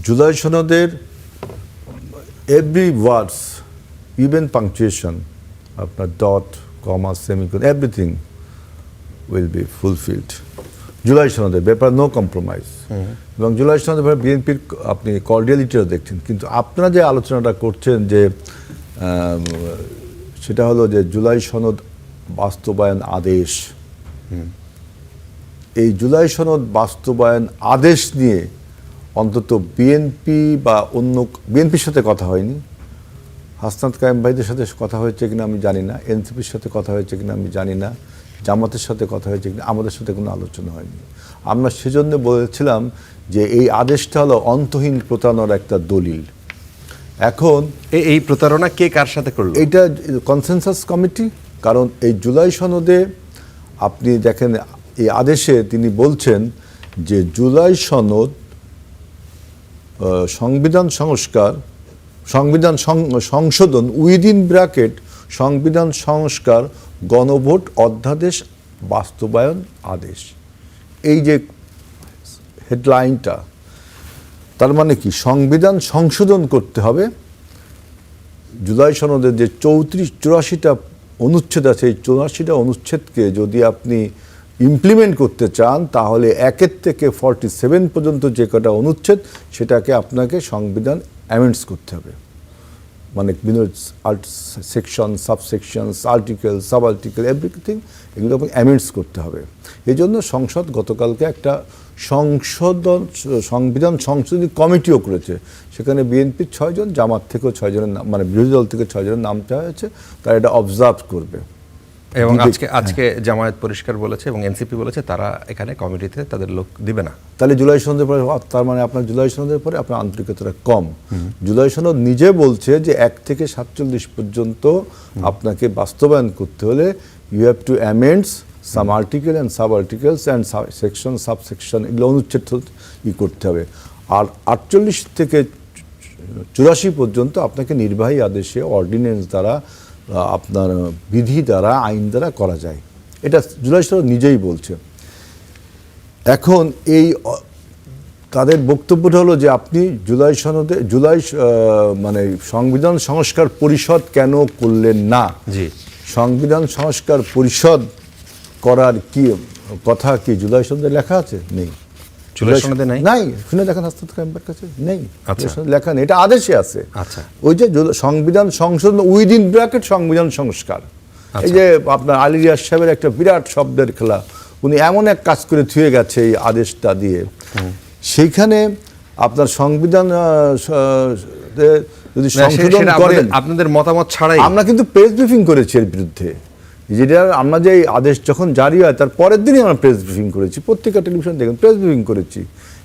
জুলাই সনদের এভরি ওয়ার্ডস, even punctuation, আপনার dot, comma, semicolon, everything will be fulfilled July সনদের ব্যাপার, নো কম্প্রোমাইজ। এবং জুলাই সনদের ব্যাপারে বিএনপির আপনি কর্ডিয়ালিটিও দেখছেন, কিন্তু আপনারা যে আলোচনাটা করছেন যে সেটা হলো যে জুলাই সনদ বাস্তবায়ন আদেশ, এই জুলাই সনদ বাস্তবায়ন আদেশ নিয়ে অন্তত বিএনপি বা অন্য বিএনপির সাথে কথা হয়নি, হাসনাত কায়েম ভাইদের সাথে কথা হয়েছে কিনা আমি জানি না, এনসিপির সাথে কথা হয়েছে কিনা আমি জানি না, জামাতের সাথে কথা হয়েছে কিনা, আমাদের সাথে কোনো আলোচনা হয়নি। আমরা সেজন্য বলেছিলাম যে এই আদেশটা হলো অন্তহীন প্রতারণার একটা দলিল। এখন এই প্রতারণা কে কার সাথে করলো? এইটা কনসেনসাস কমিটি, কারণ এই জুলাই সনদে আপনি দেখেন এই আদেশে তিনি বলছেন যে জুলাই সনদ সংবিধান সংস্কার, সংবিধান সংশোধন উইদিন ব্র্যাকেট সংবিধান সংস্কার গণভোট অধ্যাদেশ বাস্তবায়ন আদেশ। এই যে হেডলাইনটা, তার মানে কি সংবিধান সংশোধন করতে হবে। জুলাই সনদের যে 84টা অনুচ্ছেদ আছে, এই 84টা অনুচ্ছেদকে যদি আপনি ইমপ্লিমেন্ট করতে চান তাহলে 1 থেকে 47 পর্যন্ত যে কটা অনুচ্ছেদ সেটাকে আপনাকে সংবিধান অ্যামেন্ডস করতে হবে, মানে section, subsections, article, sub article, everything এগুলো অ্যামেন্ডস করতে হবে। এই জন্য সংসদ গতকালকে একটা সংবিধান সংশোধনী কমিটিও করেছে, সেখানে বিএনপির 6 জন, জামাত থেকেও 6 জনের নাম, মানে বিরোধী দল থেকে 6 জনের নাম চাওয়া হয়েছে, তারা এটা অবজার্ভ করবে। এবং আজকে জামায়াত পরিষ্কার বলেছে এবং এনসিপি বলেছে তারা এখানে কমিটিতে তাদের লোক দিবে না। তাহলে জুলাই সনদের পরে, তার মানে আপনার জুলাই সনদের পরে আপনার আন্তরিকতাটা কম। জুলাই সনদ নিজে বলছে যে 1 থেকে 47 পর্যন্ত আপনাকে বাস্তবায়ন করতে হলে you have to amends some article and sub articles and section, subsection, এগুলো অনুচ্ছেদ করতে হবে। আর 48 থেকে 84 পর্যন্ত আপনাকে নির্বাহী আদেশে, অর্ডিন্যান্স দ্বারা, আপনার বিধি দ্বারা, আইন দ্বারা করা যায়। এটা জুলাই সনদ নিজেই বলছে। এখন এই তাদের বক্তব্যটা হলো যে আপনি জুলাই সনদে মানে সংবিধান সংস্কার পরিষদ কেন করলেন না? জি, সংবিধান সংস্কার পরিষদ করার কি কথা কি জুলাই সনদে লেখা আছে? নেই। জুলাই সনদে নাই? নাই, শুনে দেখেন হাসনাত কায়েমের কাছে নেই, আচ্ছা, লেখা নেই, এটা আদেশে আছে। আচ্ছা, ওই যে সংবিধান সংশোধন উইদিন ব্র্যাকেট সংবিধান সংস্কার, এই যে আপনার আলী রিয়াজ সাহেবের একটা বিরাট শব্দের খেলা, উনি এমন এক কাজ করে থুয়ে গেছে এই আদেশটা দিয়ে। সেইখানে আপনার সংবিধান যদি সংশোধন করেন, আপনাদের মতামত ছাড়াই আমরা কিন্তু প্রেস ব্রিফিং করেছি এর বিরুদ্ধে, যেটা আমরা যে আদেশ যখন জারি হয় তার পরের দিনই আমরা প্রেস ব্রিফিং করেছি, পত্রিকা, টেলিভিশন দেখেন প্রেস ব্রিফিং করেছি।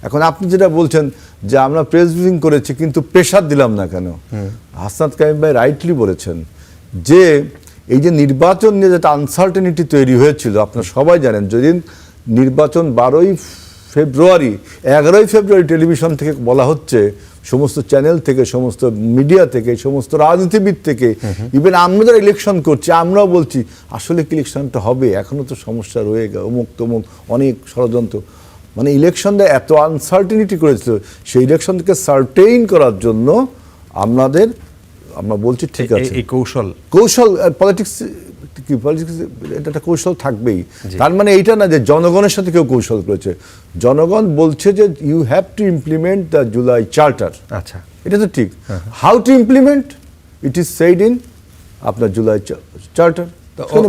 এখন আপনি যেটা বলছেন যে আমরা প্রেস ব্রিফিং করেছি কিন্তু প্রেশার দিলাম না কেন, হাসনাত কায়েম ভাই রাইটলি বলেছেন যে এই যে নির্বাচন নিয়ে যেটা আনসার্টেনিটি তৈরি হয়েছিল, আপনারা সবাই জানেন, যেদিন নির্বাচন 11ই ফেব্রুয়ারি টেলিভিশন থেকে বলা হচ্ছে, সমস্ত চ্যানেল থেকে, সমস্ত মিডিয়া থেকে, সমস্ত রাজনীতিবিদ থেকে, ইভেন আমরা যারা ইলেকশন করছি আমরাও বলছি আসলে কি ইলেকশনটা হবে, এখনও তো সমস্যা রয়ে গেল, অমুক তমুক, অনেক ষড়যন্ত্র, মানে ইলেকশনটা এত আনসার্টেনিটি করেছিল, সেই ইলেকশনকে সার্টেইন করার জন্য আমরা বলছি ঠিক আছে, এই কৌশল পলিটিক্স এটা একটা কৌশল থাকবেই। তার মানে এইটা না যে জনগণের সাথে কেউ কৌশল করেছে, জনগণ বলছে যে you have to implement the July charter. আচ্ছা, এটা তো ঠিক। How to implement it is said in আপনার জুলাই চার্টার।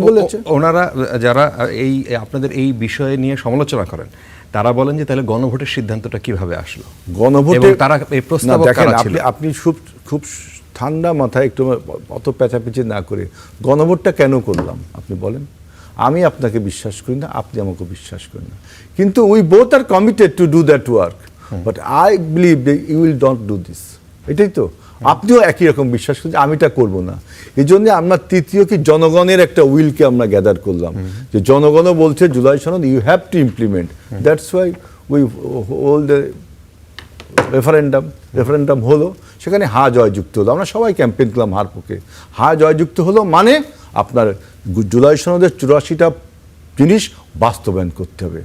বলেছে ওনারা যারা এই আপনাদের এই বিষয়ে নিয়ে সমালোচনা করেন, তারা বলেন যে তাহলে গণভোটের সিদ্ধান্তটা কিভাবে আসলো? গণভোটে তারা এই প্রস্তাব দেখেন, আপনি খুব ঠান্ডা মাথায়, একটু অত পেঁচাপেচি না করে গণভোটটা কেন করলাম আপনি বলেন। আমি আপনাকে বিশ্বাস করি না, আপনি আমাকে বিশ্বাস করেন না, কিন্তু we both are committed to do that work, but I believe you will not do this. এটাই তো আপনিও একই রকম বিশ্বাস করেন, আমি এটা করবো না। এই জন্য আমরা তৃতীয় কি জনগণের একটা উইলকে আমরা গ্যাদার করলাম, যে জনগণও বলছে জুলাই সনদ you have to implement, that's why we hold the referendum হলো, সেখানে হা জয়যুক্ত হলো, আমরা সবাই ক্যাম্পেইন করলাম হার পক্ষে, হা জয়যুক্ত হলো, মানে আপনার জুলাই সনদের 84টা জিনিস বাস্তবায়ন করতে হবে।